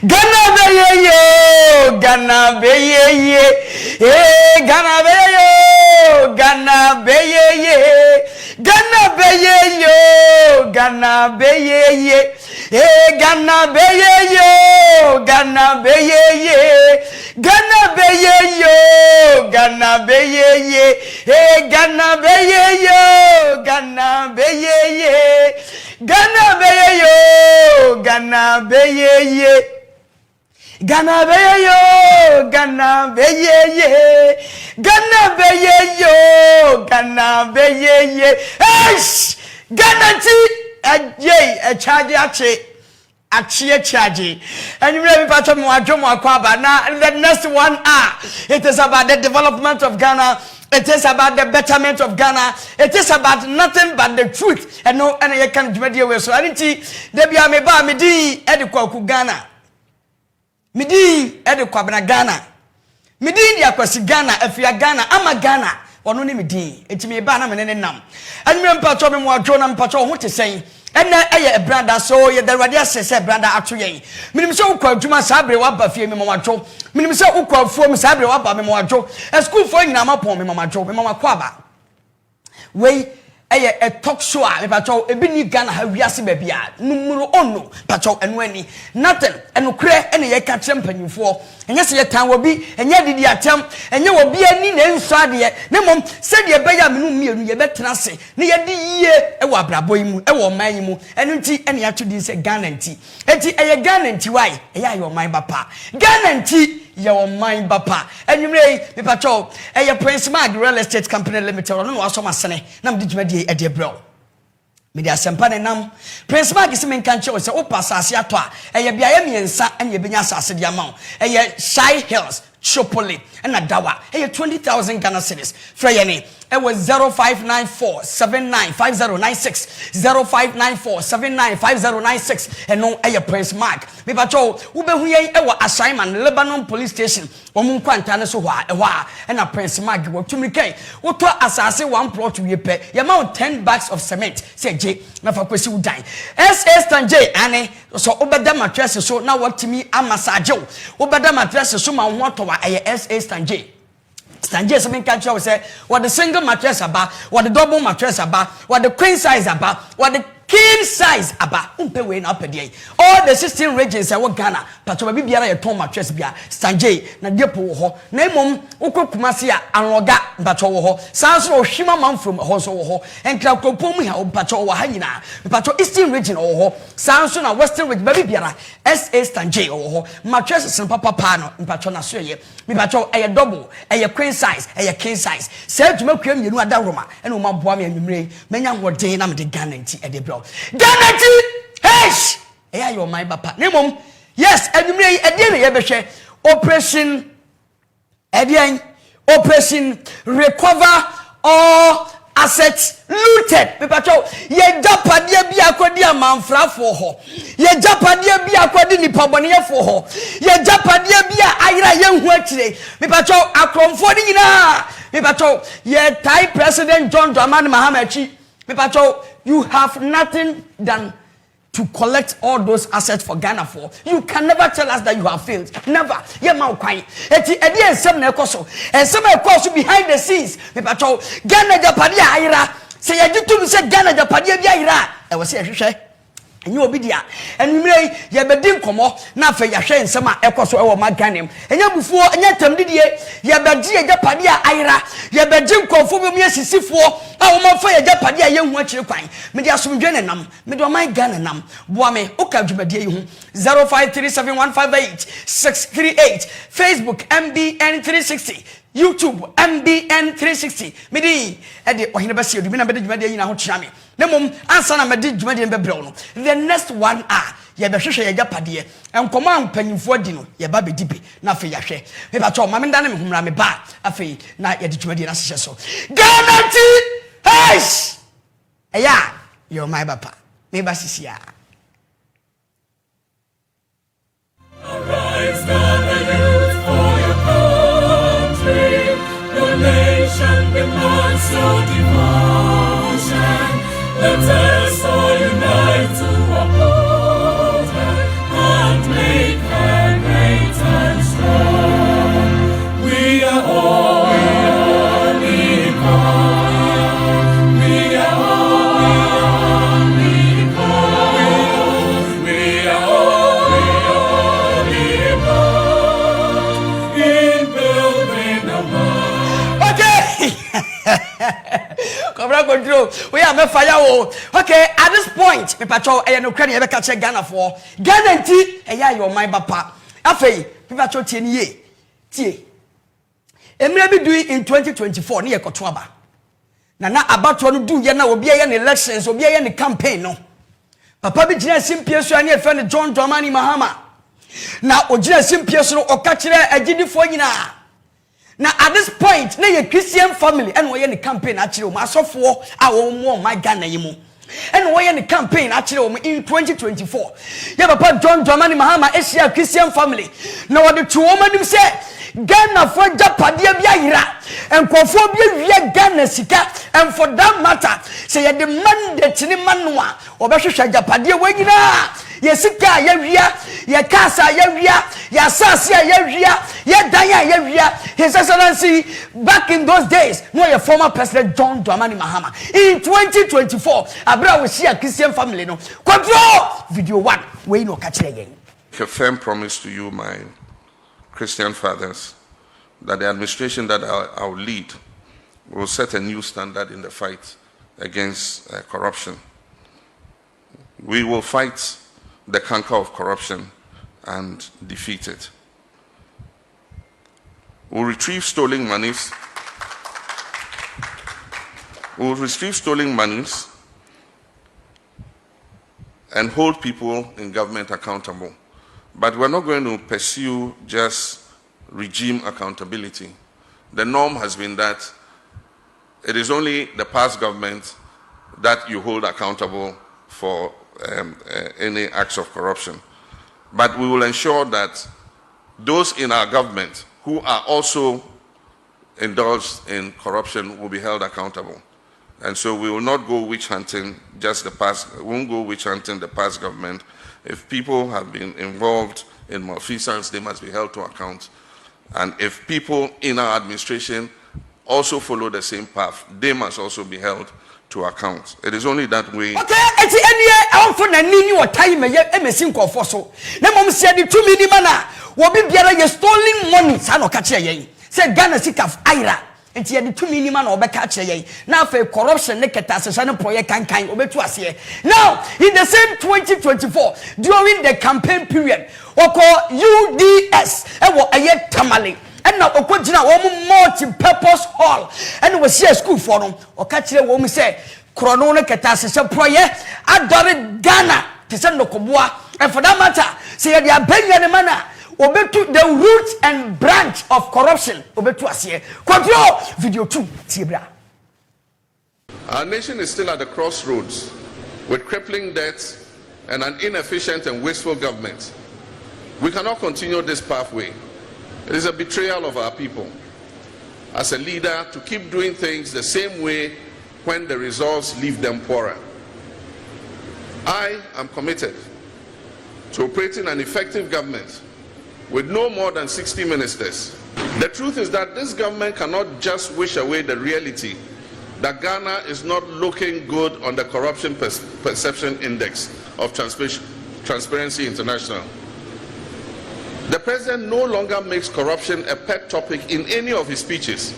Ghana be yo, Ghana be ye, eh, Ghana be yo, Ghana be ye, Ghana be yo, Ghana be ye, eh, Ghana be yo, Ghana be ye, Ghana be yo, Ghana be ye, eh, Ghana be yo, Ghana be ye, Ghana be yo, Ghana be ye. Ghana be yo, Ghana be ye, Ghana be yo, Ghana be ye. Eish, Ghana ti a charge a charge. And you may be part of Mwajoma now. The next one it is about the development of Ghana. It is about the betterment of Ghana. It is about nothing but the truth. And no, and I can't do it. So I didn't see Debbie me ba me di edikwa Ghana. Midi edikwa Ghana. Midi dia kwasi Ghana afia Ghana ama Ghana. Ono ni midi. Eti me ba na me ne nam. And me mpacho me mwadwo na mpacho ho te sen. Ena eye branda so ye the radia se branda ato yen. Minim se ukwa adwuma sabre wa ba fie me mwadwo. Minim se ukwa afuo me sabre wa ba me mwadwo. School fo nyina mapon me mwadwo. Me mama kwaba. Wei eye a talk show a me pacho ebi ni Ghana ha wiase ba bia numero ono pacho eno ani nothing eno kre ene ye ka trempanyfo enye se ye tan wo bi enye didi atem enye wo bi ani na nso ade ne mom se de be ya menu mienu ye betena se ne ye di yie e wo abrabo yi mu e wo man yi mu eno nti ene ya to di se Ghana nti enti eye Ghana nti why eya yo man bapa Ghana nti your mind bapa enwumre me pacho Prince Mag Real Estate Company Limited no waso masene na me djumadi e de bro me de asempa ne nam Prince Mag se men kan che o se o pasase ato a bia ye miensa ene benya asase de ama Shy Hills Chopoli and a dawa 20,000 Ghana cedis freyene it was 0594 795096 0594 795096 and no Prince Mark me pacho ubehu yen e wa assignment Lebanon police station omu kwanta ne so hwa and a Prince Mark wo tumi kai wo to asase one plot we pe ye ma 10 bags of cement say je na fa kwesi udan SS Tanje ane so obeda mattress so na watimi amassage obeda mattress so ma ho to wa SS Tanje Stanjay something catch you say what the single mattress about, what the double mattress about, what the queen size about, what the king size about. Umpe we na pede. All the 16 regions I Ghana, but we biara ye ton mattress bia. Stanjay na depo ho. Na mom ukọ Kumasi a anroga bacho ho. Sanso ohima man from ho so ho. Enkra kopom ha bacho wo ha nyina. Bacho Eastern region ho. Sanso na Western region baby biara. SA Stanjay ho. Mattress sin papa pa no bacho na so ye. Me bacho eye double, eye queen size, eye king size. Say dwuma kwa mienu ada roma. Ene o maboa me anwumre. Menya hoden na me de Ghana nti e de bro. Ghana nti hesh eya your mind papa. Nemom yes anwumre e de ne ye behwe operation recover all assets looted. Pepacho ye japadie bi akodi amanfrafo ho. Ye japadie bi akodi nipaboneyefo ho. Ye japadie bi ayira ye hu akire. Pepacho akromfo ni nyina. Pepacho ye Thai President John Dramani Mahama chi. Pepacho you have nothing than to collect all those assets for Ghana for. You can never tell us that you have failed. Never. Ye ma kwai. Eti edi ensem na ekoso. Ensem ekoso behind the scenes. Me pacho Ghana Japadia ayira. Se ye ditu se Ghana Japadia bi ayira. E wo se hwehwe. Enye obi dia. Enumre ye bedi nkomo na afa ya hwe ensem a ekoso e wo maganem. Enye bufuo enye tamdidie ye bedi ye Japadia ayira. Ye bedi nkonfo bi mu yesisifo. A wo ma fa ye Japadia ye hu akire kwan. Me dia somdwe ne nam. Me do man Ghana nam. Boa me oka dwumadie yi hu 0537158638 Facebook MBN360 YouTube MBN360 medi e de ohine bese odu bi na bedi dwumadie yi na ho kira me nemom ansa na medi dwumadie be brew no the next one ye be hwehwe ye Japadia enkomo ampanyimfo adi no ye ba bedi bi na afa ya hwe me ba cho ma me ndane me humra me ba afa na ye de dwumadie na hye so Ghana ti hey eya yo my papa me ba sisia. Arise, gather youth for your country. Your nation demands your devotion. Let us all unite to oppose her and make her control. We are fire. Okay, at this point, me patrol I no credit ever catch Ghana for. Ghana tea, your my papa. Afei, me patrol tie. Emre bi do in 2024 ne yekoto aba. Na abato no do ye na obi ye elections, obi ye campaign no. Papa bi gina simpie so ane efe ne John Dramani Mahama. Na ogina simpie so oka kire agidifo nyina. Na at this point, na ye Christian family and we ye campaign akire o masofo a wo mo my Ghana yimu. And we ye campaign akire o in 2024. Ye papa John Dramani Mahama Asia Christian family. Na wo de to wo manim say Ghana for Japadia biayira and kofo bia Ghana sika and for that matter say ye demand the tini manwa obehwehwe Japadia wanyina ye sika ye wia ye kasa ye wia ye asase ye wia ye dan ye wia His Excellency back in those days no your former president John Dramani Mahama in 2024 abra we see a Christian family no control video 1 we no catch again. A firm promise to you, my Christian fathers, that the administration that I'll lead will set a new standard in the fight against corruption. We will fight the canker of corruption and defeat it. We'll retrieve stolen monies. We'll retrieve stolen monies and hold people in government accountable. But we're not going to pursue just regime accountability. The norm has been that it is only the past government that you hold accountable for any acts of corruption. But we will ensure that those in our government who are also indulged in corruption will be held accountable. And so we will not go witch hunting just the past, we won't go witch hunting the past government. If people have been involved in malfeasance, they must be held to account. And if people in our administration also follow the same path, they must also be held to account. It is only that way. Okay, it's any I for na nini what time emesin kofo so. Na mom say the 2 million mana wo bi biara ye stolen money sa no ka kire yen. Say Ghana sikaf aira. Enti ye the 2 million mana obeka kire yen. Na fa corruption ne keta sesa ne proye kankan obetu ase. Now, in the same 2024 during the campaign period, oko UDS e wo aye tamale. And now okojina wo multi-purpose hall and we see a school for them oka kire wo mu say krono ne keta sese proye adore Ghana te say nokoboa and for that matter say they are benya ne mana obetu the root and branch of corruption obetu ase control video 2 tiebra. Our nation is still at the crossroads with crippling debts and an inefficient and wasteful government. We cannot continue this pathway. It is a betrayal of our people as a leader to keep doing things the same way when the results leave them poorer. I am committed to operating an effective government with no more than 60 ministers. The truth is that this government cannot just wish away the reality that Ghana is not looking good on the Corruption Perception Index of Transparency International. The president no longer makes corruption a pet topic in any of his speeches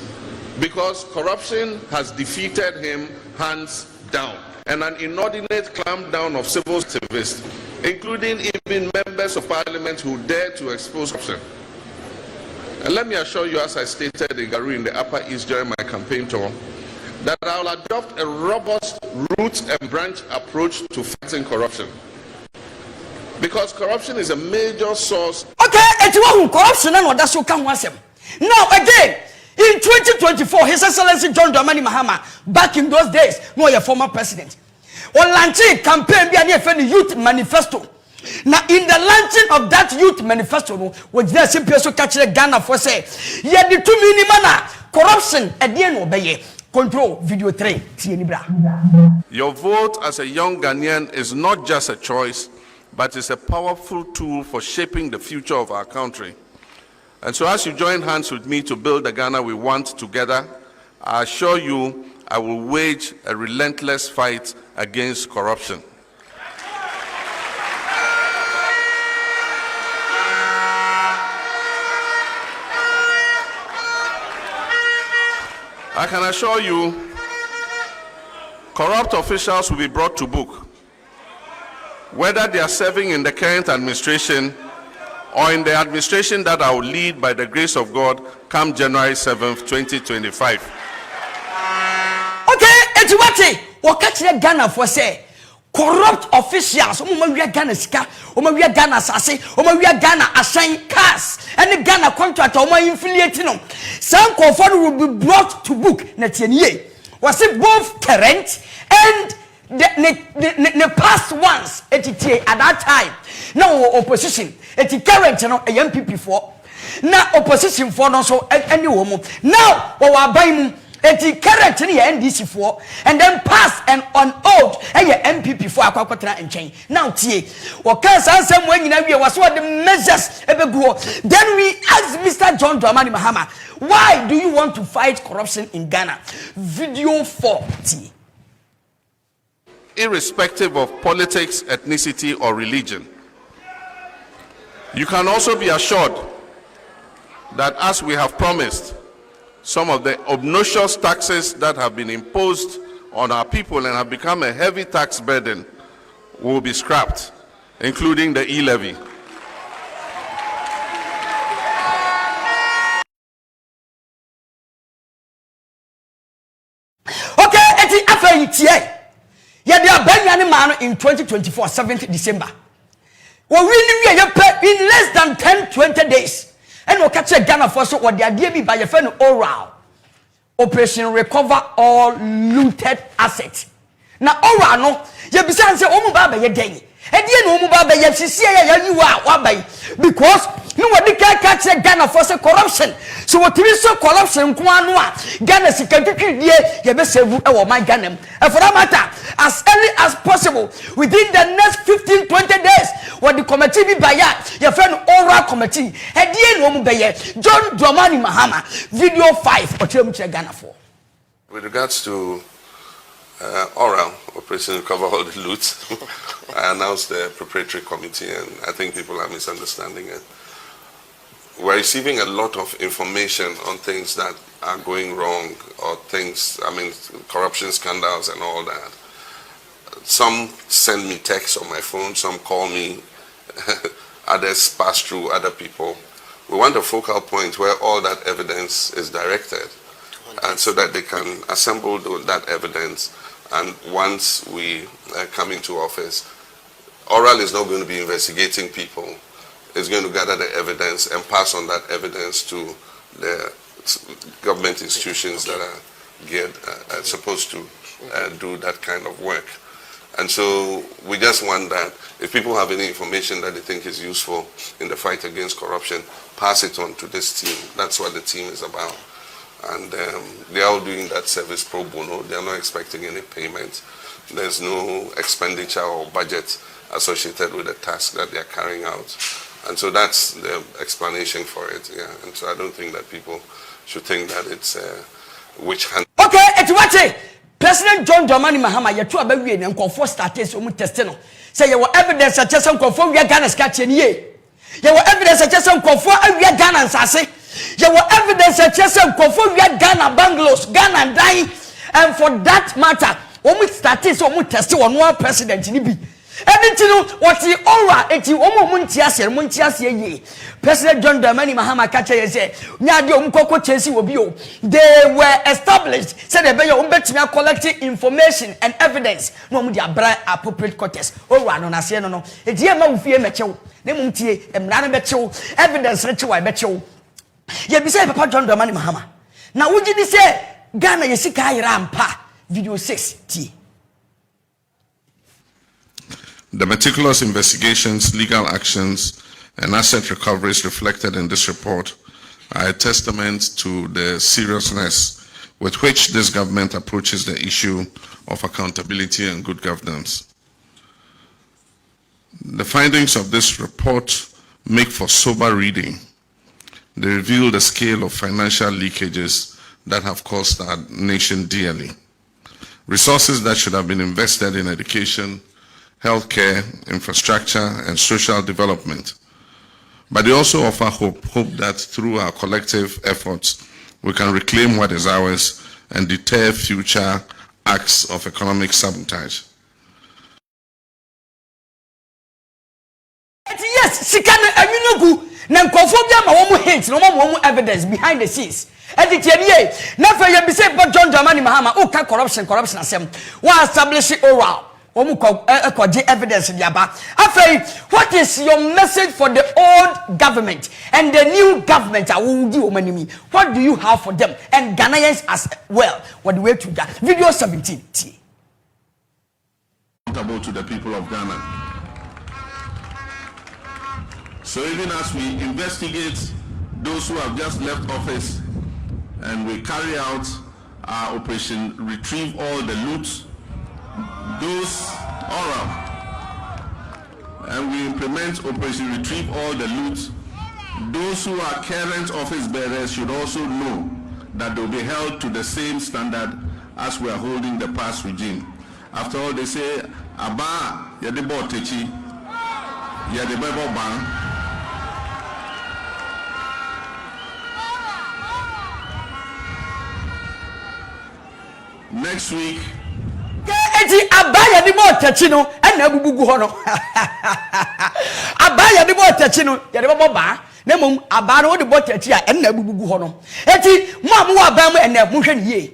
because corruption has defeated him hands down. And an inordinate clampdown of civil activists, including even members of parliament who dare to expose corruption. And let me assure you, as I stated in Garou in the Upper East during my campaign tour, that I will adopt a robust root and branch approach to fighting corruption. Because corruption is a major source. Okay, it's one corruption and that's what can was him. Now again, in 2024, His Excellency John Dramani Mahama, back in those days, no your former president, or launching campaign be an youth manifesto. Now in the launching of that youth manifesto, which there simply so catch the Ghana for say, yeah the 2 million mana corruption at the end obey. Control video 3. Your vote as a young Ghanaian is not just a choice, but it's a powerful tool for shaping the future of our country. And so as you join hands with me to build the Ghana we want together, I assure you I will wage a relentless fight against corruption. I can assure you Corrupt officials will be brought to book, whether they are serving in the current administration or in the administration that I will lead by the grace of God come January 7th, 2025. Okay, it's what catch the Ghana for say corrupt officials, we are Ghana ska, we are Ghana sase, we are Ghana assign cars, and the Ghana contract or my affiliating them. Some conform will be brought to book next year. Was it both current and the past ones at that time? Now opposition at current a MPP for now opposition for no so any woman now or buying at current NDC for and then pass and on oath and MPP for Aquaquatra and chain. Now T or can some when you was what the measures ever go. Then we ask Mr. John Dramani Mahama, why do you want to fight corruption in Ghana? Video 40. Irrespective of politics, ethnicity, or religion, you can also be assured that as we have promised, some of the obnoxious taxes that have been imposed on our people and have become a heavy tax burden will be scrapped, including the e-levy. Okay, eti afa itie. Ya dia banyane man in 2024 7th December. We win in less than 10-20 days. And we catch a Ghana for so what they are doing by your friend oral operation recover all looted assets. Now oral no, you be saying say omu baba ye den. And you know omu baba ye see you are wabai because no what they can catch a Ghana for so corruption. So what we so corruption kwa Ghana si kantiki die ye be save e my Ghana. And for that matter, as early as possible within the next 15-20 days, what the committee be by your friend oral committee. And you know John Dramani Mahama video 5 or Ghana for. With regards to oral operation recover all the loot, I announced the preparatory committee, and I think people are misunderstanding it. We're receiving a lot of information on things that are going wrong or things, corruption scandals and all that. Some send me texts on my phone, some call me, others pass through other people. We want a focal point where all that evidence is directed, and so that they can assemble that evidence. And once we come into office, oral is not going to be investigating people. It's going to gather the evidence and pass on that evidence to the government institutions that are geared, supposed to do that kind of work. And so we just want that if people have any information that they think is useful in the fight against corruption, pass it on to this team. That's what the team is about. And they are all doing that service pro bono. They are not expecting any payment. There's no expenditure or budget associated with the task that they are carrying out. And so that's the explanation for it. Yeah. And so I don't think that people should think that it's witch hunt. Okay, it's what President John Dramani Mahama, you two are baby and conform status or testino. Say you were evidence such as some conform we are Ghana's catching ye. You were evidence such as some conform we are Ghana say. You were evidence such as some conform we are Ghana bungalows, Ghana dying, and for that matter, when we status or test on one president in Ibi. Anything what the aura eti omo muntiase ye. President John Dramani Mahama kache say nyade omkoko chesi obi o. They were established said they be umbetimi collecting information and evidence no mu dia bra appropriate quarters. Aura no na se no no. Edi e ma ufie mechew. Ne mu ntie emra no bechew evidence rechew bechew. Ye bi say Papa John Dramani Mahama. Na wuji di say Ghana yesika ayira ampa video 6 T. The meticulous investigations, legal actions, and asset recoveries reflected in this report are a testament to the seriousness with which this government approaches the issue of accountability and good governance. The findings of this report make for sober reading. They reveal the scale of financial leakages that have cost our nation dearly. Resources that should have been invested in education, healthcare, infrastructure, and social development. But they also offer hope that through our collective efforts, we can reclaim what is ours and deter future acts of economic sabotage. Yes, she can go. Nankophobia, my woman hates no more evidence behind the scenes. And it's a never you be said, but John Dramani Mahama, okay, corruption, assembly. One establish it oral. Evidence in Yaba. What is your message for the old government and the new government? I will do many. What do you have for them and Ghanaians as well? What do we to that? Video 17. Accountable to the people of Ghana. So even as we investigate those who have just left office and we carry out our operation, retrieve all the loot, those oral, and we implement operation retrieve all the loot, those who are current office bearers should also know that they will be held to the same standard as we are holding the past regime. After all, they say Aba Yadebo Techi Yadebo Bang. Next week, Eti abaya di mo tachino na bubugu ho no abaya di mo tachino ya de bo ba na mum abara wo de bo tachi a na bubugu ho no eti mo amu wa ba mu na mu hwe niye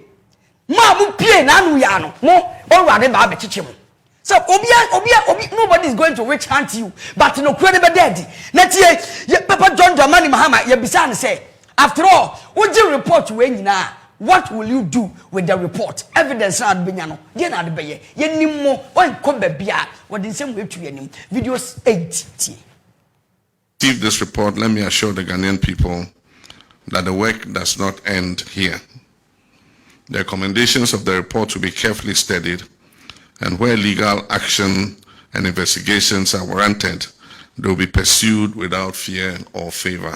mo amu pie na anu ya no mo owade ba be chichi mo. So obi nobody is going to witch hunt you, but no kure be dead na tie Papa John Dramani Mahama ya bisa ne say after all wo ji report we nyina. What will you do with the report? Evidence na adbenya no. Ye na adbeye. Ye nimmo wan ko bebia. What the same way to ye nim. Videos 80. Receive this report, let me assure the Ghanaian people that the work does not end here. The recommendations of the report will be carefully studied, and where legal action and investigations are warranted, they will be pursued without fear or favor.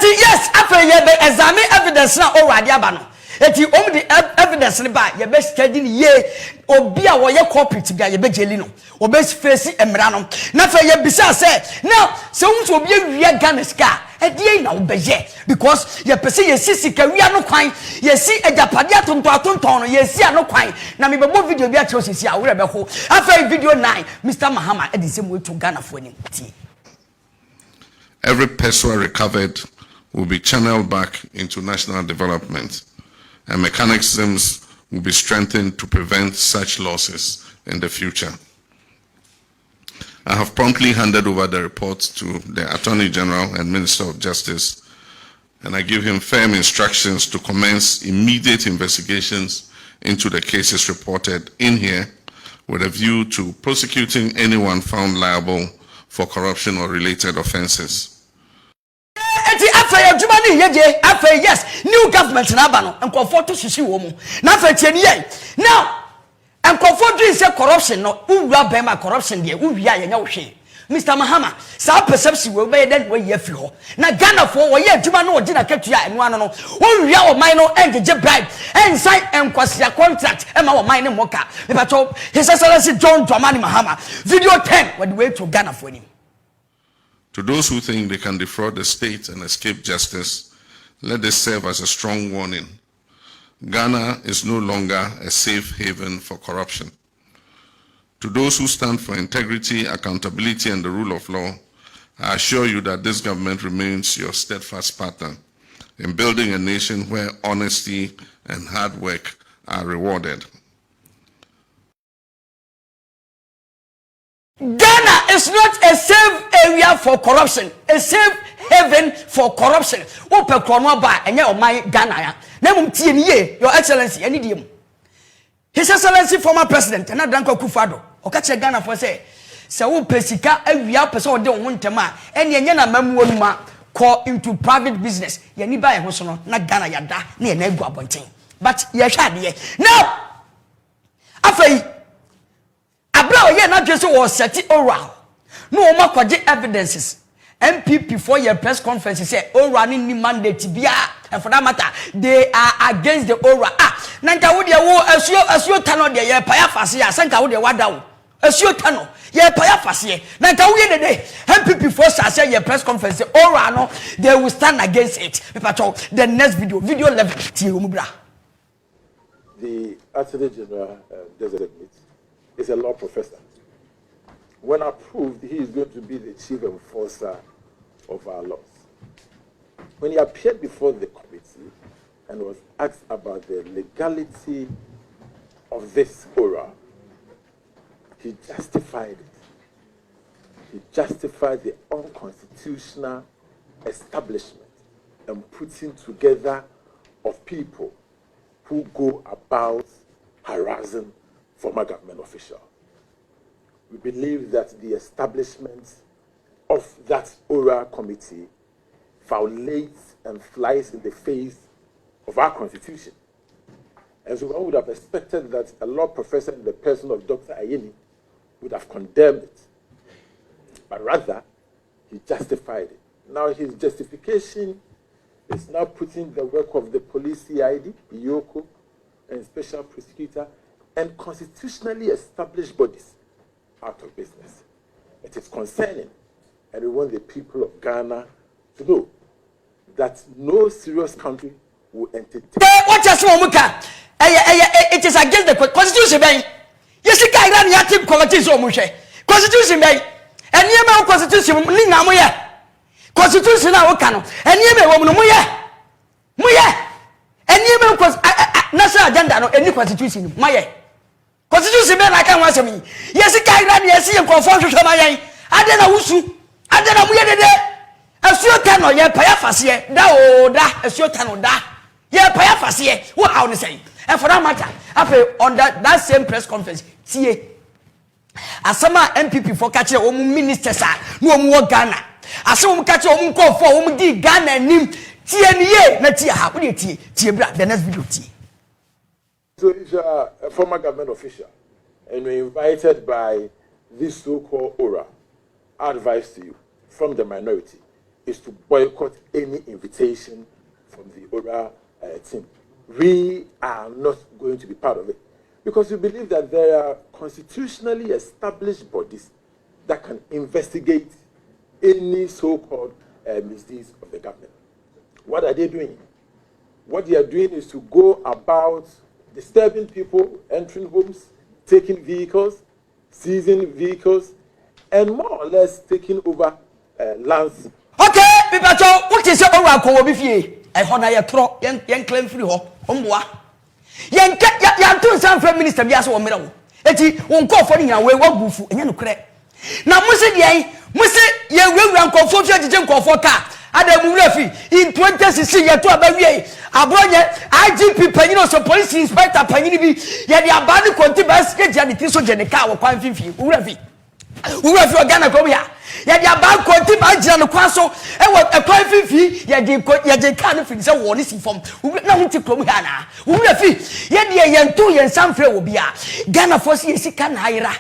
Yes, after you examine evidence now already abano. Eti the evidence ni ba ye be study ni ye obi a wo ye corporate bia ye be jeli no wo be face emra no na fa ye bisa say now se unso obi awia Ghana ska e die na wo be ye because ye pese ye sisi ka wia no kwan ye si ejapade atonton no ye si ano kwan na me be mo video bi a che osisi a wo re be ho after video 9 Mr. Mahama e di same way to Ghana for ni ti. Every peso recovered will be channeled back into national development, and mechanisms will be strengthened to prevent such losses in the future. I have promptly handed over the report to the Attorney General and Minister of Justice, and I give him firm instructions to commence immediate investigations into the cases reported in here with a view to prosecuting anyone found liable for corruption or related offenses. Yes, new government in Abano and comfort to Shishi woman. Now for 10 years. Now, and comfort is corruption, no, who Bema corruption, dear, who we are in your shame. Mr. Mahama, some perception will be then way ye feel. Now, Ghana for a year, Jumano, dinner kept you and one no, who we are minor and the jet bribe and sign and quasi contract, and our minor mocha. But His Excellency John Dramani Mahama, video 10, when we wait to Ghana for him. To those who think they can defraud the state and escape justice, let this serve as a strong warning. Ghana is no longer a safe haven for corruption. To those who stand for integrity, accountability, and the rule of law, I assure you that this government remains your steadfast partner in building a nation where honesty and hard work are rewarded. Ghana is not a safe area for corruption, a safe haven for corruption. Open Cornwall by and your my Ghana. Name TNA, Your Excellency, any dim. His Excellency, former President, and not Danko Kufado, or catch a Ghana for say, so Pesica, every episode don't want to ma, and Yana Mamma call into private business. Yaniba Hosono, not Ghana Yada, near Negua Bonting. But Yashad ye. Now, after Abra ye not just was set it oral. No more quadratic evidences. MPP for your press conference say oral ni mandate bia and for that matter they are against the oral. Nanka wo de wo asuo tano de ye paya fase ya sanka wo de wada wo asuo tano ye paya fase na nka wo ye dede MPP for say your press conference ora no they will stand against it. The next video 11 tie wo mu bra. The Attorney General designate is a law professor. When approved, he is going to be the chief enforcer of our laws. When he appeared before the committee and was asked about the legality of this aura, he justified it. He justified the unconstitutional establishment and putting together of people who go about harassing former government officials. We believe that the establishment of that oral committee violates and flies in the face of our constitution. And so one would have expected that a law professor in the person of Dr. Ayeni would have condemned it. But rather, he justified it. Now his justification is now putting the work of the police CID, IOCO, and special prosecutor, and constitutionally established bodies out of business. It is concerning, and we want the people of Ghana to know that no serious country will entertain. What you say, Muka? It is against the constitution. Yes, you can't run your team constitution. And you know constitution, Lingamoya. Constitution now, Kano. And you may woman, Muya. And you know, national agenda, no, any constitution, Maya. Constitution, I can't answer me. Yes, you can't run your team conformation. I don't know who. I don't know where they are. A few tano, ye paya fasie, da, a few tano da. Ye paya fasie, what how to say? And for that matter, after on that same press conference, see. Asama MPP for catch ministers are no more Ghana. Asama catch call for di Ghana nim TNA na tia ha we tie bra the next video tie. So he's a former government official and we're invited by this so-called aura. Our advice to you from the minority is to boycott any invitation from the aura team. We are not going to be part of it. Because we believe that there are constitutionally established bodies that can investigate any so-called misdeeds of the government. What are they doing? What they are doing is to go about disturbing people, entering homes, taking vehicles, seizing vehicles, and more or less taking over lands. Okay, people, what is your own call with you? I honor your throat, young claim free home. Yan tun san prime minister biasa wo mera wo eti won ko for nya we wagufu enya no kre na musi de musi ye wewura nkofo fi agije nkofo ka adam wura fi in 2016 ye to abawie abronye IGP panyino so police inspector panyini bi ye de abani konti bas ke dia de ti so je ne ka wo kwan fifi wura fi Ghana ko ya ye de abani konti ba gira no kwan so e wo kwan fifi ye de ka no fi se wo ni si fom na hunti krom ya na wura fi ye de ye ntu ye nsamfre wo bia Ghana for si sika na ayira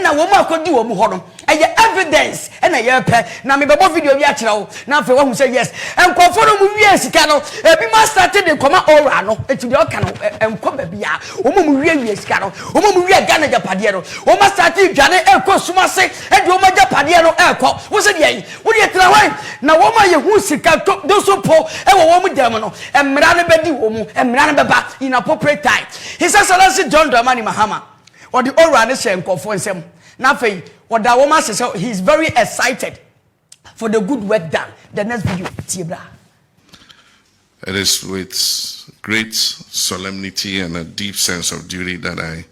na wo ma akodi wo mu ho no eye evidence na ye pe na me bebo video bi a kire wo na fe wo hu say yes enkofo no mu wie sika no ebi ma started de koma ora no eti de oka no enko ba bia wo mu wie sika no wo mu wie Ghana japade no wo ma started dwane enko suma se e de wo ma japade no enko wo se de yi wo de tra wan na wo ma ye hu sika to do so po e wo mu dem no emra ne bedi wo mu emra ne beba in appropriate time. His Excellency John Dramani Mahama or the old runner saying conference now what that woman says he's very excited for the good work done. The next video Tibra. It is with great solemnity and a deep sense of duty that I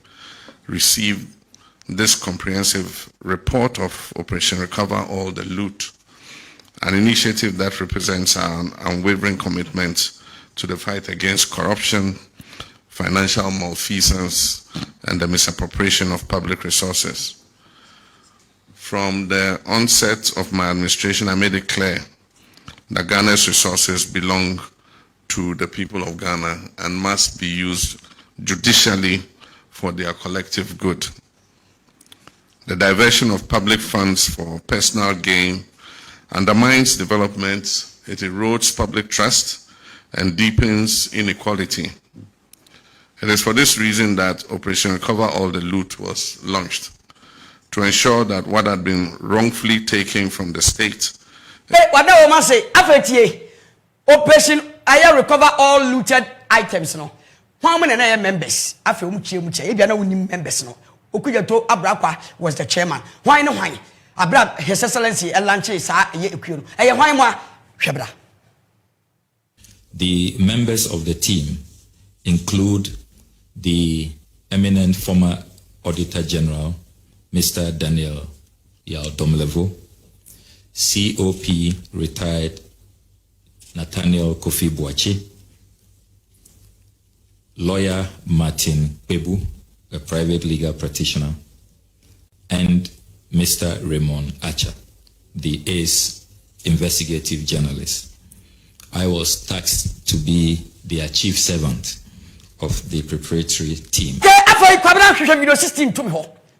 receive this comprehensive report of Operation Recover All the Loot, an initiative that represents an unwavering commitment to the fight against corruption, financial malfeasance, and the misappropriation of public resources. From the onset of my administration, I made it clear that Ghana's resources belong to the people of Ghana and must be used judicially for their collective good. The diversion of public funds for personal gain undermines development, it erodes public trust, and deepens inequality. It is for this reason that Operation Recover All the Loot was launched. to ensure that what had been wrongfully taken from the state. What now, man say? After operation, I recover all looted items. No, how many members? After if you are members, no. Okuyato Abrakwa was the chairman. Why no why? Abra His Excellency Elanche sa ye ekunu. Eye why mo hwebra. The members of the team include the eminent former Auditor General, Mr. Daniel Yaodomlevo, COP retired Nathaniel Kofi Boachi, lawyer Martin Pebu, a private legal practitioner, and Mr. Raymond Archer, the ACE investigative journalist. I was tasked to be their chief servant of the preparatory team. Video 16 to me.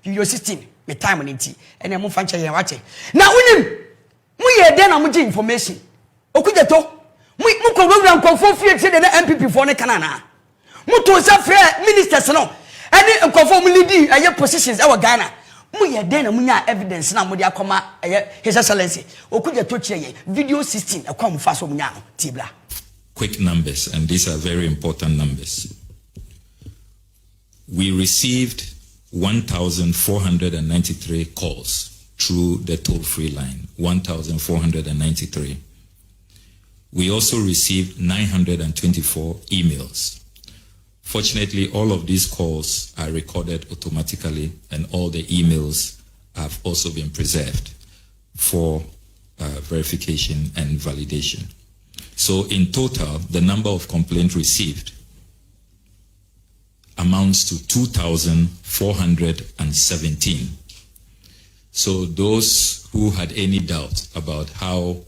Video 16. Me time on it. And I'm fancha ye wache. Now unim. Mu ye den na mu gi information. Okujeto. Mu ko program confirm fie say the MPP for ne kanana. Mu to say free ministers no. Any confirm lead aye positions our Ghana. Mu ye den na mu nya evidence na mu de akoma His Excellency. Okujeto chie ye video 16 akwa mu fa so mu nya no. Tibla. Quick numbers, and these are very important numbers. We received 1,493 calls through the toll-free line, 1,493. We also received 924 emails. Fortunately, all of these calls are recorded automatically, and all the emails have also been preserved for verification and validation. So in total, the number of complaints received amounts to 2,417. So those who had any doubt about how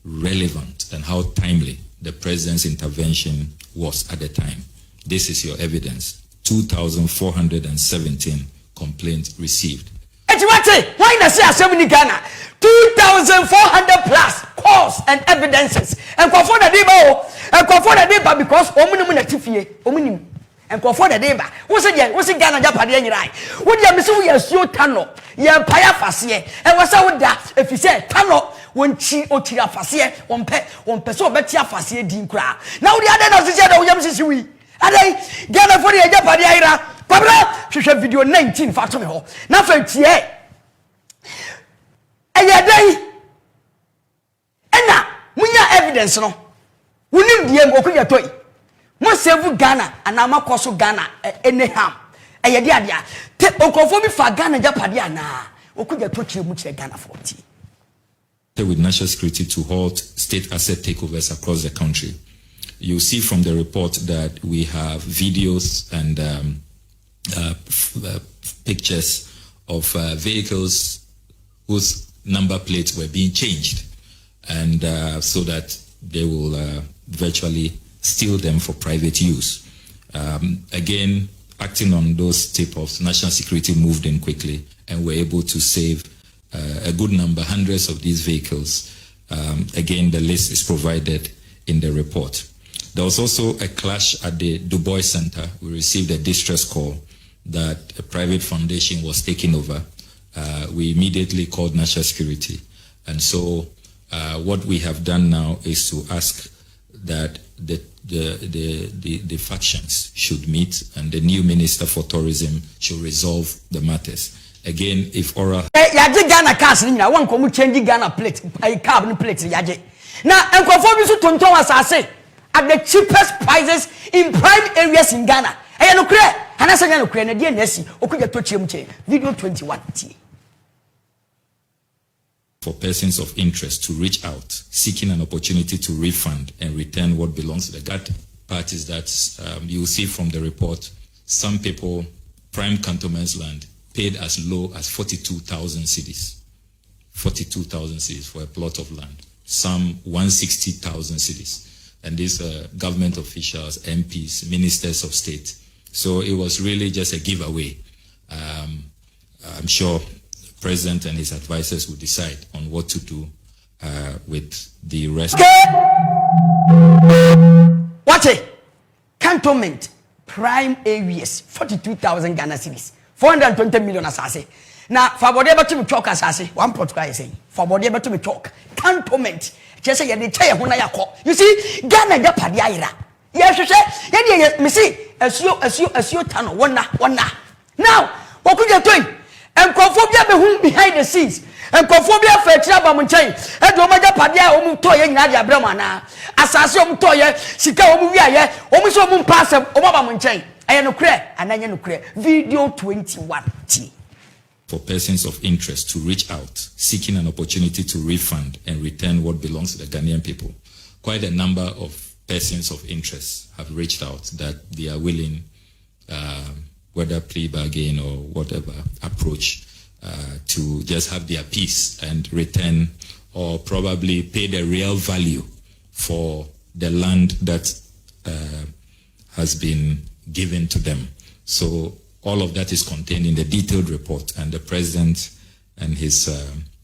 relevant and how timely the president's intervention was at the time, this is your evidence. 2,417 complaints received. Why not say 70 Ghana? 2,400 plus calls and evidences. And for the deba, and for the deba because omunum natifie, omunim. And for the deba. What's it Ghana Japan? Right? Would you miss we are so tano? Ye paya fasie. And what's out that if you say tano, when chi otira fasie, one person betia fasie dinkra. Now the other does say that we have we. And I Ghana for the Japan ira. Pabra, she should video 19 for me. Now for tie. Day ena munya evidence no wonim die okuya toy mo save Ghana ana makoso Ghana anyhow eyede adea te okrofo bi fa Ghana japade ana okuya tochire mu chire Ghana 40 with national security to halt state asset takeovers across the country. You see from the report that we have videos and pictures of vehicles whose number plates were being changed, and so that they will virtually steal them for private use. Again, acting on those tip-offs, national security moved in quickly and were able to save a good number, hundreds of these vehicles. Again, the list is provided in the report. There was also a clash at the Du Bois Center. We received a distress call that a private foundation was taking over. We immediately called national security. And so what we have done now is to ask that the factions should meet and the new Minister for Tourism should resolve the matters. Again, if oral... Yaje Ghana cars ni na wan komu change Ghana plate, carbon plate yaje. Na enkofo bi so tonton asase at the cheapest prices in prime areas in Ghana. Eye no kre, anasa nya no kre na die na asi, okuja to chiem che. Video 21 tie. For persons of interest to reach out, seeking an opportunity to refund and return what belongs to the GAT parties that you will see from the report. Some people, prime cantonments land, paid as low as 42,000 cedis. 42,000 cedis for a plot of land. Some 160,000 cedis. And these are government officials, MPs, ministers of state. So it was really just a giveaway. I'm sure the President and his advisors will decide on what to do with the rest. Watch it. Cantonment, prime areas, 42,000 Ghana cedis, 420 million as I say. na fabode beto me talk asase one protocol say fabode beto me talk cantonment just say ye de tell ho na yakọ you see Ghana ga pade ayira ye hwehwe ye de me see asuo tano wona now okuje toy enkofo bia be hu behind the scenes enkofo bia fa tira ba mo nchen e do ma ga pade a omu to ye nyina de abram ana asase omu to ye sika omu wi aye omu so omu mpasem omu ba mo nchen aye no kure ananye no kure video 21 t for persons of interest to reach out, seeking an opportunity to refund and return what belongs to the Ghanaian people. Quite a number of persons of interest have reached out that they are willing, whether plea bargain or whatever approach, to just have their peace and return or probably pay the real value for the land that has been given to them. So all of that is contained in the detailed report, and the president and his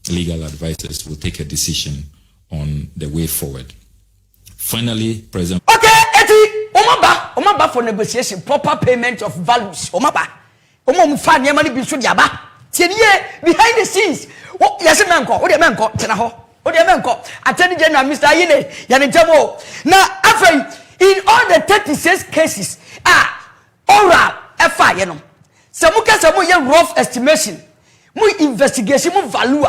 legal advisors will take a decision on the way forward. Finally, President. Okay, eti omaba for negotiation, proper payment of values. Omaba fa niam ni bi so diaba. Tieniye behind the scenes. Yes menko, o de menko tena ho. O de menko. Attorney General Mr. Ayine, yanetemo. Na afei in all the 36 cases, oral FI yenom. Samu ye rough estimation, mu investigation mu value.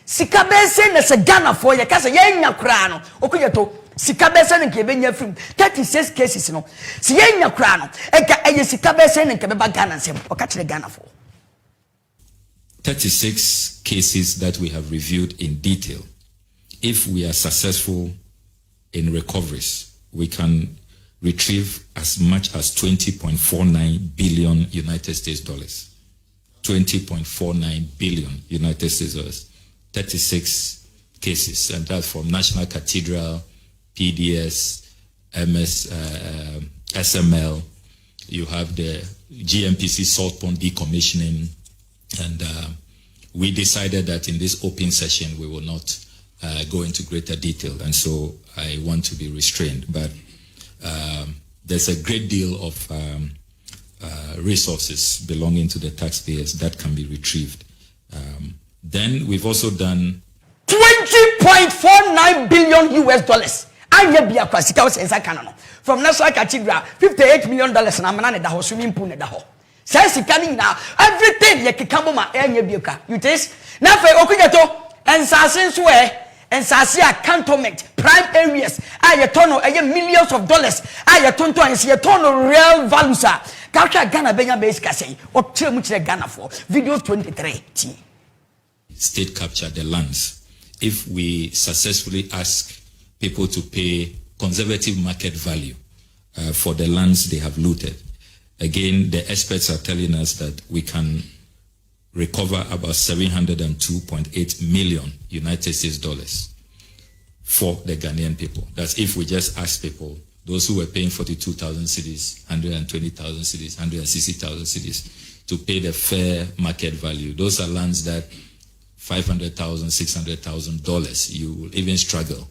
Sika be say na se Ghana for ye kasa ye nya kra no. Okuyeto sika be say nke be nya film 36 cases no. Si ye nya kra no. Eka eye sika be say nke be ba Ghana nsem. Oka kire Ghana for 36 cases that we have reviewed in detail. If we are successful in recoveries, we can retrieve as much as 20.49 billion United States dollars. 20.49 billion United States dollars. 36 cases, and that's from National Cathedral, PDS, SML. You have the GMPC salt pond decommissioning, and we decided that in this open session we will not go into greater detail, and so I want to be restrained. But there's a great deal of resources belonging to the taxpayers that can be retrieved. Then we've also done 20.49 billion US dollars. Anya bia kwasika was ensa kana from National Cathedral $58 million na mana da ho swimming pool na da ho. Say sika ni na everything ye kikambo ma anya bia ka. You taste na fe okujeto ensase nso and Sasia cantonment, prime areas, I tono millions of dollars, I tonto and see a ton of real values. Capture Ghana Benya base say, or tell much Ghana for video 23. State capture the lands. If we successfully ask people to pay conservative market value for the lands they have looted, again, the experts are telling us that we can recover about 702.8 million United States dollars for the Ghanaian people. That's if we just ask people, those who were paying 42,000 cedis, 120,000 cedis, 160,000 cedis, to pay the fair market value. Those are lands that $500,000, $600,000, you will even struggle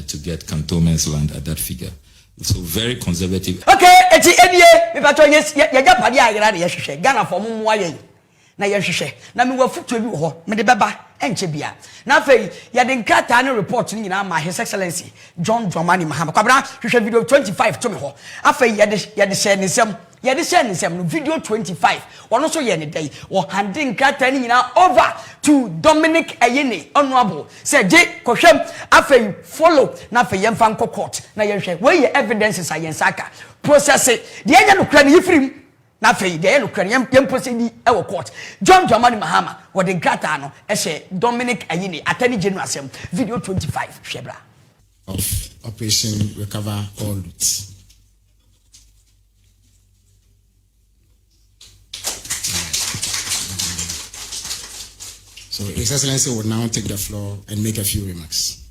to get cantonments land at that figure. So very conservative. Okay, eti edie, me pato yes, ya padi ayira de yehwehwe. Ghana for mu ayen. Na yehwehwe na me wafuto bi wo ho me de beba enche bia na afei ya de nkata na report ni nyina ma His Excellency John Dramani Mahama kwabra hwehwe video 25 to me ho afei ya de share nsem no video 25 wono so ye ne dai wo hande nkata ni nyina over to Dominic Ayene honorable say je kohwem afei follow na afei yemfa nko court na yehwehwe we ye evidences ayensaka process de enya no kra ne yifrim na fei de no kran yem proceed e court John Dramani Mahama with the grata no e Dominic Ayine Attorney General Assembly video 25 shebra of Operation Recover All Loot. So His Excellency will now take the floor and make a few remarks.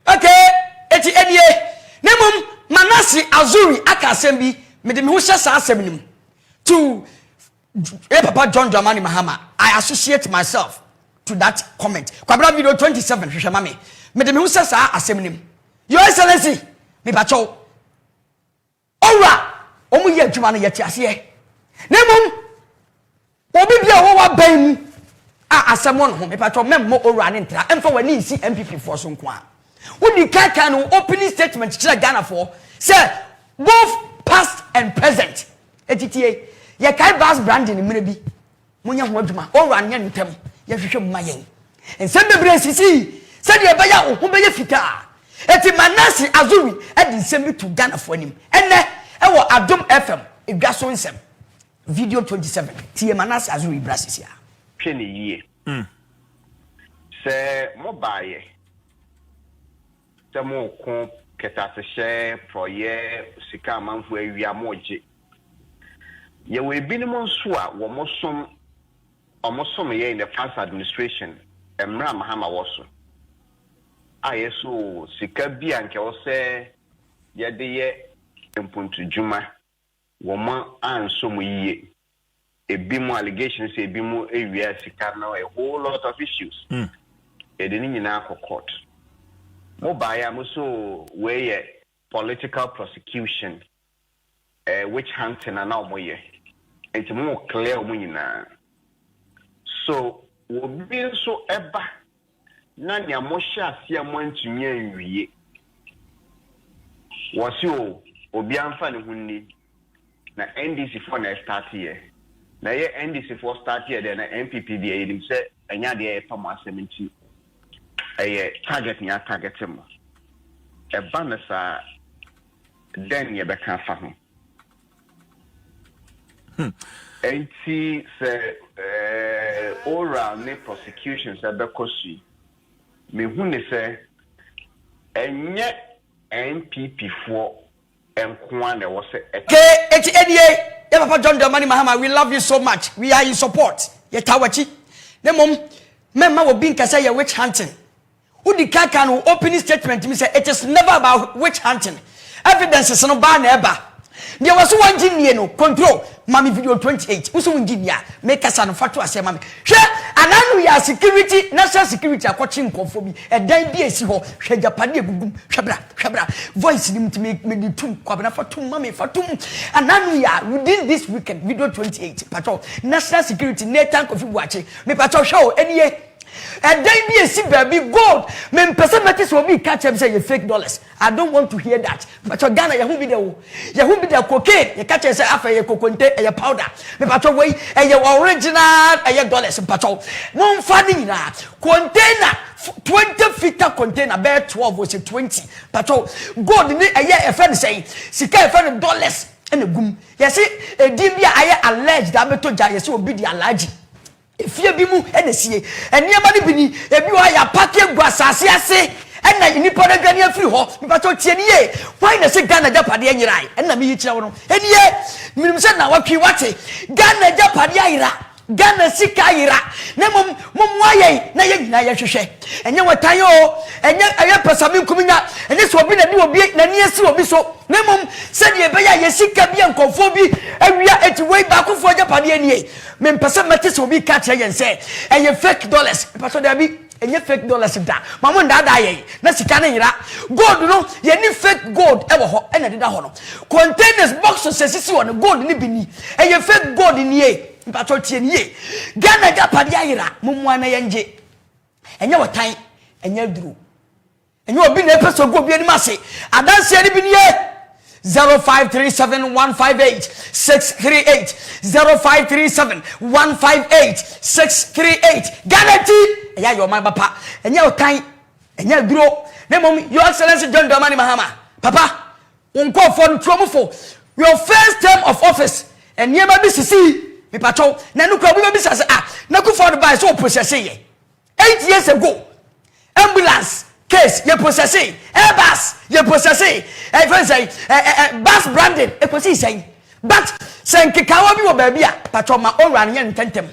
Okay, eti edie nemum Manasi Azuri aka assembi me de me ho hyesa assemnim to Papa John Dramani Mahama. I associate myself to that comment. Kwabra video 27 hwehwe me de me ho hyesa assemnim. Your Excellency me bacho ora omu ye adwuma no yeti ase nemum wo wa ban asemon ho me patro memmo owura ne ntra emfa wani si MPP for so nko a wodi kaka no opening statement kira Ghana for say both past and present etitie ye kai bas branding mire bi munya ho adwuma owura ne ntem ye hwehwe mma yen ensem bebre sisi said ye baya ho beye fita eti Manase Azuri edi nsem bi to Ghana for anim enne e wo Adom FM edwa so nsem video 27 tie Manase Azuri brasisia hwe ne yie se mo baaye se mo ko ketase hye proye sika manfo awia moje ye we binom nso a wo mosom ye in the past administration emra mahama woso ayeso sika bi anke wo se ye de ye mpuntu juma wo ma ansom yie ebi mo allegations ebi mo area sika na a whole lot of issues edeni nyina ko court mo baya mo so we political prosecution which hunting na now mo ye enti mo clear mo nyina so wo bi so eba na nya mo hya ase mo antumi anwie wo si obi amfa ne hunni na NDC for na start here na ye NDC for start here then na MPP dey elim say enya dey pam asem target nya target mo e banasa den ye beka fa ho enti say oral ne prosecution say bekosi me hu ne say enye MPP for enkoa na wo say yeah, Papa John Dramani Mahama, we love you so much. We are in support. Ye tawachi. Ne mom, memma will be kasa ye witch hunting. Udi kaka no opening statement me say it is never about witch hunting. Evidence is no ban eba. There was one engineer no control. Mami video 28. Uso engineer make us an fatu ase mami. Hwe ananu ya security, national security akwachi nkonfo bi. E dan bi esi ho. Hwe Japan egugum. Hwebra. Voice nim to make me tum kwabena fatum mami fatum. Ananu ya within this weekend video 28. Patrol national security Nathan Kofi Buachi. Me patrol show eniye. And then be a see baby gold. Men percentages will be catch up say fake dollars. I don't want to hear that. But your Ghana, you be the cocaine. You catch say after your coconte and your powder. Me patrol way and your original and your dollars. Patrol. One funny na container 20 feet container bear 12 was 20. Patrol gold ni a year a friend say sika a friend dollars and a gum. You see a dibia I alleged that beto ja you see will be the allergy. If you be mu enesie eniema ni bini ebi wa ya pack gu asase ase ena nipa na dwane afiri ho nipa to tie ni ye why na se Ghana japade anyirai ena me yi kire wo no eniye minim se na watwi wate Ghana japade ayira Ghana sika ayira na mom waye na ye nyina ye hwehwe enye watan o enye aye pesame nkuminya enye so obi na ni obi na ni esi obi so na mom se de be ya ye sika bi enkofo bi awia eti wei ba ko fo japade aniye me mpese mate so bi ka kire yen se enye fake dollars paso da bi enye fake dollars da mamo ndada ye na sika na yira gold no ye ni fake gold e wo ho e na deda ho no containers boxes sisi wo no gold ni bi ni enye fake gold ni ye mpacho tie ni ye Ghana japade ayira mumwa na yenje enye wotan enye duru enye obi na epeso go bi ani mase adanse ani bi ni ye 0537158638 0537158638 Ghana ti eya yo man papa enye wotan enye duru na mom your excellency John Dramani Mahama papa unko for ntromfo your first term of office enye ba bi sisi me patrol na no kwa bi say na ku for the buy so process ye 8 years ago ambulance case ye process airbus ye process bus branding e ko say but say nkekawa bi wo ba bia patrol ma onran ye ntentem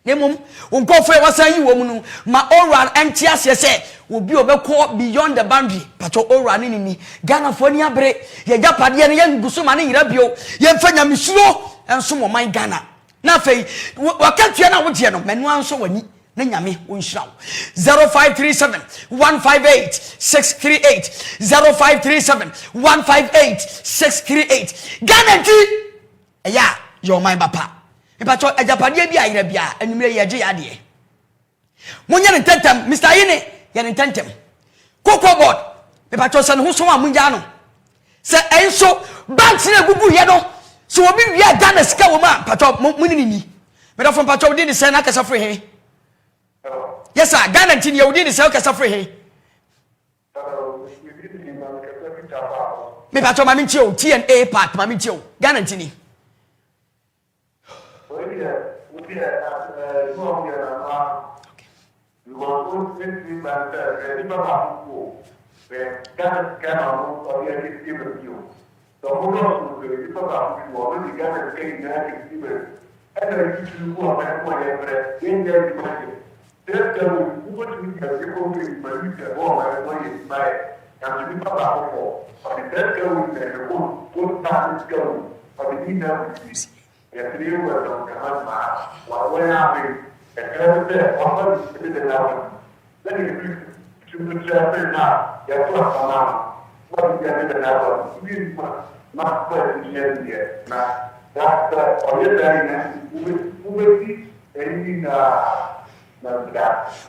nemum unko for wasan yi wo mu no ma onran enti ase say obi obekọ beyond the boundary patrol onran ni Ghana for ni abre ye japade ye nguso ma ne yira bio ye mfa nyamesuro enso mo man Ghana na fei wakatua na wodie no manu anso wani na nyame wonhyiraw 0537158638 0537158638 Ghana ti eya your man papa Mepacho ajapade bia yire bia anumre ye gye yade. Munya ne tentem Mr. Yene ye ne tentem. Cocoa board mepacho se ne ho so a munya no. Se enso banks na gugu ye no. So obi wia Ghana sika wo ma pacho munini ni. Me from pacho di ni se na kasa free he. Yes sir, Ghana ntini ye odi ni se kasa free he. Me pacho mami nchio TNA part mami nchio Ghana ntini.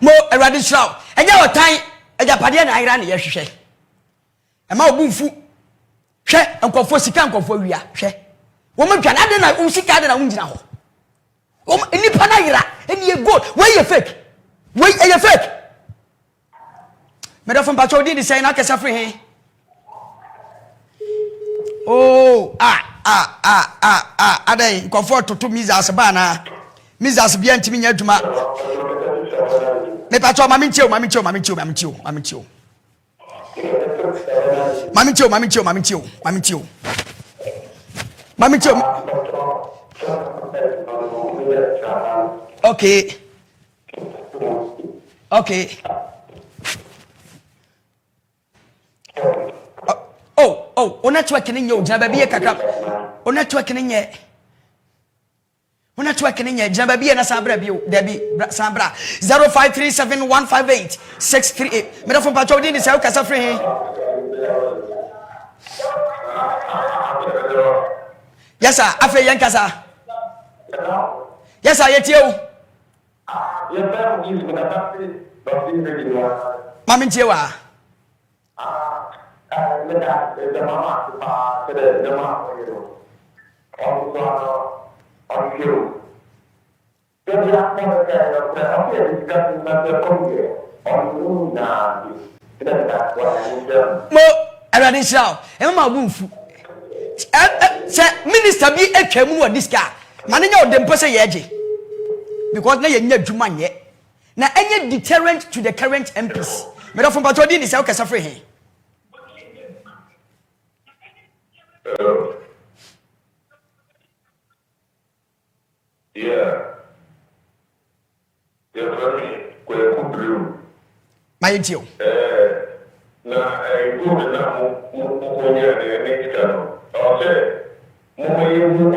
Mo eradi show eja otan eja pade na ayra na ye hwehwe e ma obunfu hwe enkofo sika enkofo wia hwe wo ma dwan ade na unsika ade na unjina ho wo nipa na yira eni e gold wey ye fake wey ye fake me do fon pa cho di ni say na kesa free he oh ade enkofo toto mizas ba na mizas bia ntimi nya adwuma me pacho mami nchio okay o network ni nye o jaba biye kakra o network ni nye jamba biye na sabra biyo debi sabra 0537158638 me da fon pa cho di ni se o kasa free he yes sir afa yen kasa yes sir yetie mami ntie wa mo erade show e ma bunfu se minister bi atwamu wa diska mane nya odempo se yeje because na yenya dwuma nye na enye deterrent to the current MPs me do fon pato di ni se o kasa free he my dear na go na mo nya de next cano o se mo ye mo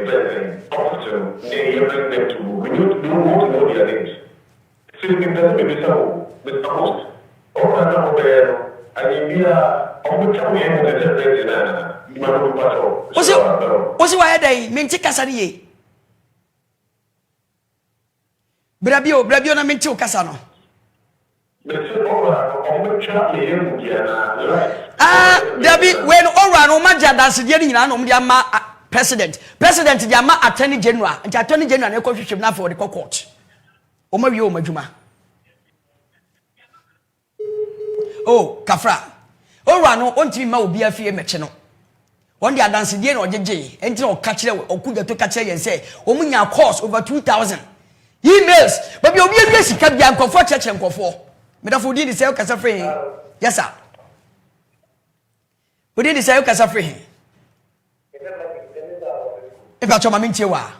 president officer ne you bring them to we need to know their names so it doesn't make so with the host or na mo be ani bia o mo tell me mo de president na ma no pacho o si wa dai me nti kasa ni brabio na me nti o kasa no Dabi when ora no maja dance die nyina no mde ama president di ama attorney general and attorney general na ekwohwehwem na for the court o ma wie o madwuma oh kafra ora no ontimi ma obi afie meche no on the dance die na ojeje enti na o ka kire okuja to ka kire yen say o munya course over 2000 emails baby obi awie sika bia nkofo cheche nkofo me da for di say o kasa free yes sir we did say o kasa free if I told my mintie wa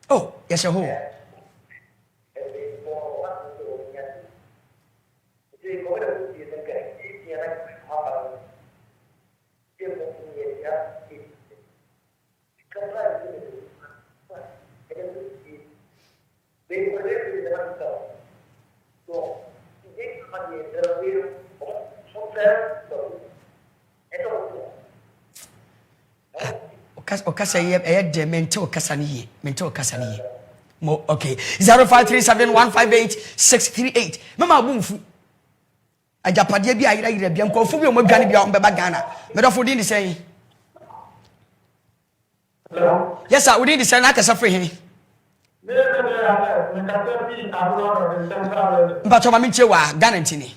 oh yes ho okasa ye de mente okasa ne ye. Mente okasa ne ye. Mo okay. 0537158638. Mama abumfu. Ajapade bi ayira bi enkofu bi o modwane bi o beba Ghana. Medofo din di say. Hello. Yes sir, we din di say na akasa free he. Mbacho ma minche wa Ghana ntini.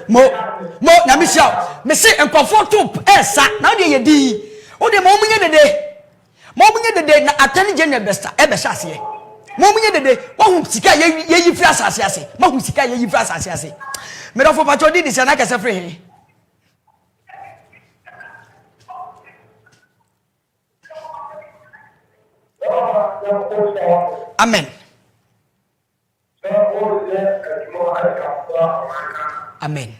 Mo na misia me say enkofo top esa na de ye di o de mo munye dede na atani general besta e be hyase mo munye dede wo hu sika ye yi fira asase ase mo hu sika ye yi fira asase ase me do fo pacho di se na kase free he amen amen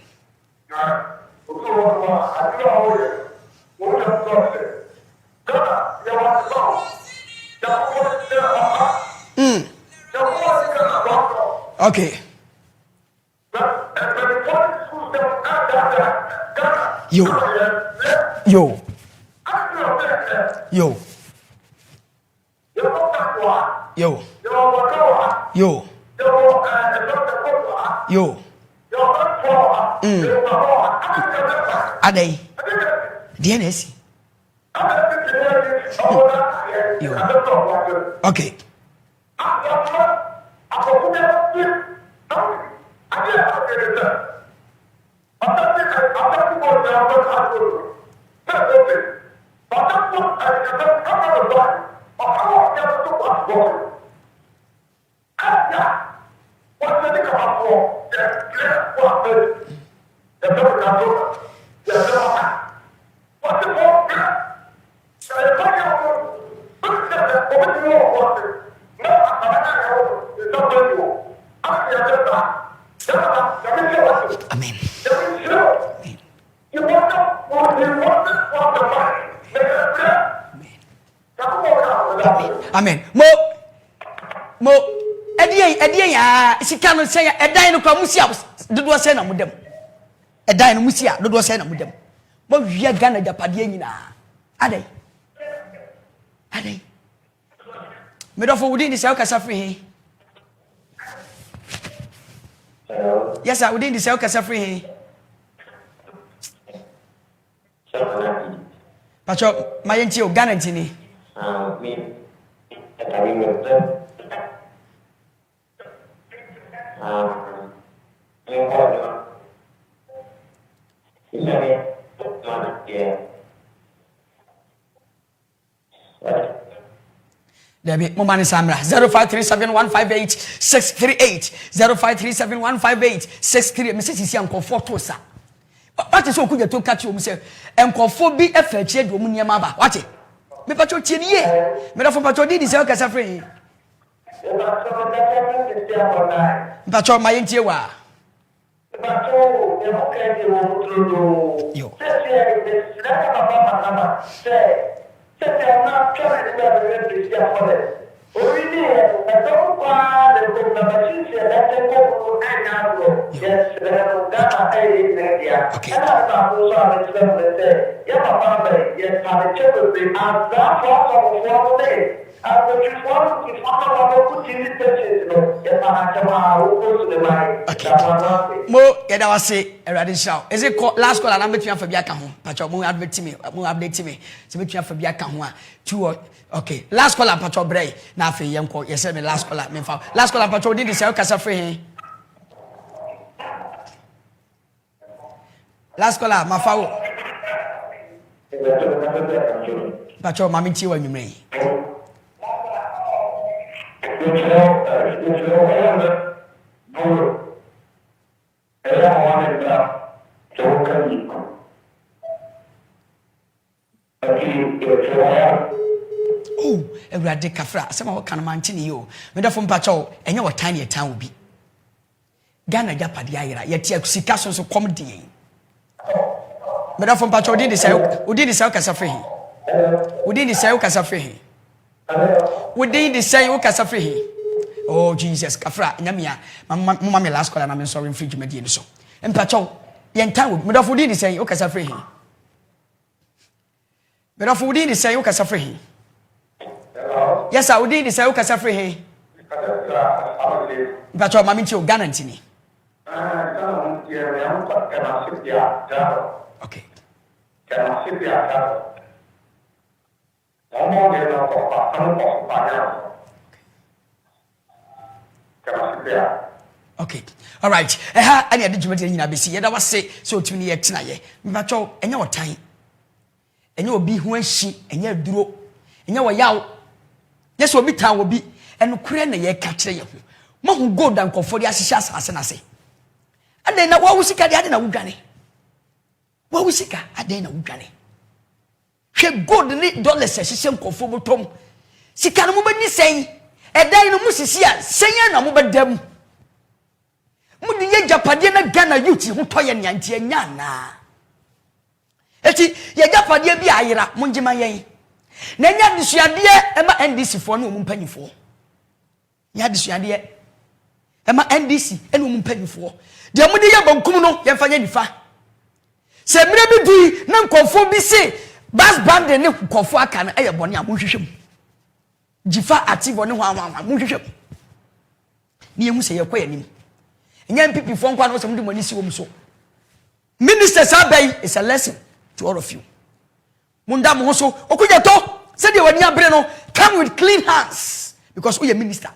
okay yo yo Adai DNS yo okay amen amen mo edie ya sika no se edan no kwa musia dodo se na mudem edan no musia dodo se na mudem mo wia Ghana japade nyina adai me do for within the cell kasa free yes sir within the cell kasa free pacho mayenti o Ghana ntini Debbie, Momani Samra 0537158638 0537158638 Mrs. Isi Ankofo Tosa. What is so good to catch you say Ankofo bi efa chie do mu niam aba. What? Me pacho tie nie. Me da fo pacho di se kasa free. Pacho mayentie wa. Yo. Mo yeda wase erade show. Is it last call na between fa bia ka ho. Pacho mo update me. Se between fa bia ka ho a two okay. Last call pacho brey na afi yenko. Yes me last call me fa. Last call pacho did say kasa free he. Last call ma fa wo. Pacho mami ti wa nwumre. Oh, every kafra. Some of can mantin you. Meda from Pacho, and your tiny town will be. Ghana Japadiara, yet Sikaso so comedy. Meda from Pacho did the cell, who did the cell Casafri? Who did the cell Casafri? Who did the cell Casafri? Oh, Jesus, Kafra, Namia, Mamma last call, and I'm sorry, free median so. And Pacho, yen town, Meda for did the say, O Casafri. Meda for did the say, O Casafri. Yes, I would need the cell Casafri. But your mammy to guarantee. Okay. Okay. All right. I need to do it. See, that was say so to me tonight. But and your time. And you'll be when she and your duro. And your yaw. Yes, will be town will be and crane ye catch you. Mo go down for the assistance as an assay. And then what was it? I didn't know Granny. What was it? I didn't know Granny. She good dollars says she sent for Tom. She can't move any saying, and then no Mussia, saying no more them. Mudi Japadiana Ghana Yuti who toy and Yanti and Yana. Eti, Yapadia be Ira, Munjimaye. Nanya disuadeɛ ema NDC fo no mumpanyifo nya disuadeɛ ema NDC eno mumpanyifo de amudi ye bankum no ye mfanya nifa se mire bi di na nkofo bi se bass band ne nkofo aka na eye bone amonhwehwem jifa active ne ho anwa amonhwehwem ni ehu se ye kwa yanim nya MPP fo nkwa no se mudi mani si wom so ministers abey is a lesson to all of you. Munda mo so okuja to said you wani abre no come with clean hands because we are minister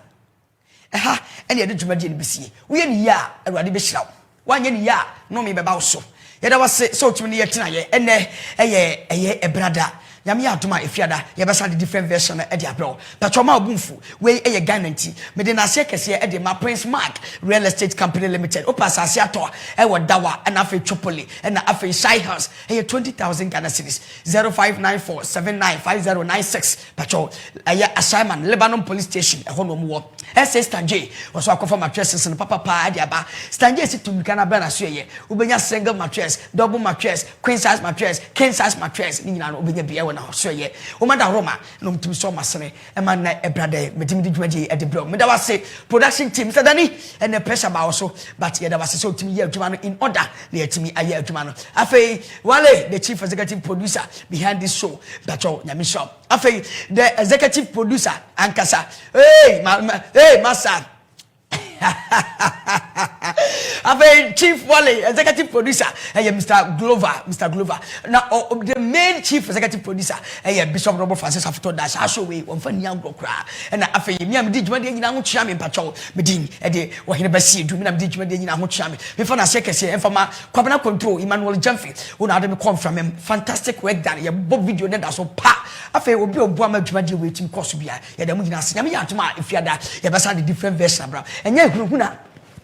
ene de dwumadi ne besie we ni ya awurade be hiraw wanye ni ya no me beba wo so ye da wase so tumi ne ye tena ye ene eye ebrada nyame ya adoma efiada ye besa de different version e de abro patwoma obunfu we eye Ghananti me de na ase kese e de ma Prince Mark Real Estate Company Limited o pass ase ato e wo dawa e na afi Chopoli e na afi Shy House e 20,000 Ghana cedis 0594795096 patwo eye assignment Lebanon Police Station e ho no mo SS Stanjay was so akofa mattresses no papa de aba Stanjay situm kana ba na so ye ubenya single mattress double mattress queen size mattress king size mattress ni nyina no ubenya bia na so ye o mada Roma no mtumi so masene e man na ebrade metimi di dwumaji e de bro me da wase production team sadani and the pressure ba so but ye da wase so timi ye adwuma no in order na yetimi aye adwuma no afei Wale the chief executive producer behind this show dacho nyame shop afei the executive producer ankasa hey massa Ave Chief Wale, executive producer, Mr. Glover. Now, the main chief executive producer, Bishop Robert Francis After Dash, I show way one funny young cry. And after me, I'm did one day in our charming patrol, Medin, Eddie, what he never see, doing a did one day in our charming. Before I say, and for my Kwabena control, Emmanuel Jumfrey, who now me come from him. Fantastic work done. Your Bob video net so pa. After will be a Buama Jumadi waiting cost to be a Yamina Sinamia, if you had that, you have a different version, and yet,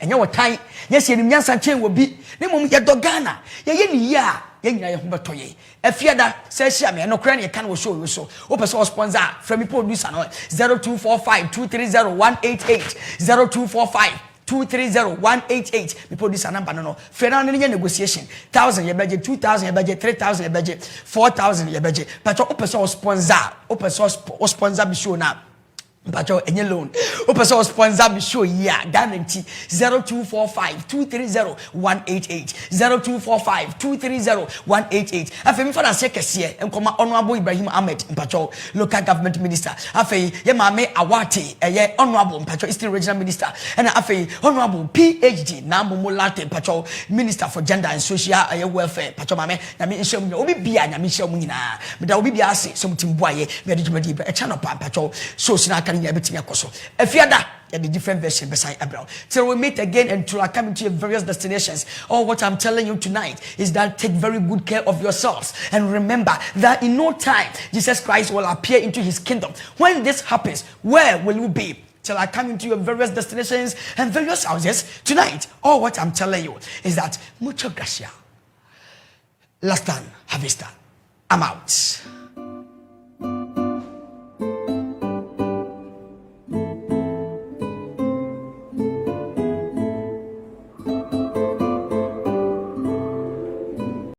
and your time, yes, your Nyansan chain will be the moment you dogana. Ya, ye humbertoye. If you that says Shami, no cranny can will show you so. Open source sponsor from me producer 0245 230 188 0245 230 188. Me producer number no. Fernando negotiation 1,000 your budget, 2,000 your budget, 3,000 your budget, 4,000 your budget. But open source sponsor, open source sponsor be show now. Mpacho enye loan. Opeso sponsor me show ya guarantee 0245-230-188 0245-230-188. Afemi for na sekese enkoma honorable Ibrahim Ahmed Mpacho local government minister. Afei ye mame Awate eye honorable Mpacho Eastern regional minister. And afei honorable PhD na Momolate Mpacho minister for gender and social welfare. Mpacho mame na me nhwem obi bia na me nhwem nyina. Me da obi bia ase so mutimboaye me de dwumadi e channel pa Mpacho so sina kan ya betimi akoso efiada ya the different version beside Abraham till we meet again and to come into your various destinations. All what I'm telling you tonight is that take very good care of yourselves and remember that in no time Jesus Christ will appear into his kingdom. When this happens, where will you be till I come into your various destinations and various houses tonight? All what I'm telling you is that mucho gracia. Last time, have I'm out.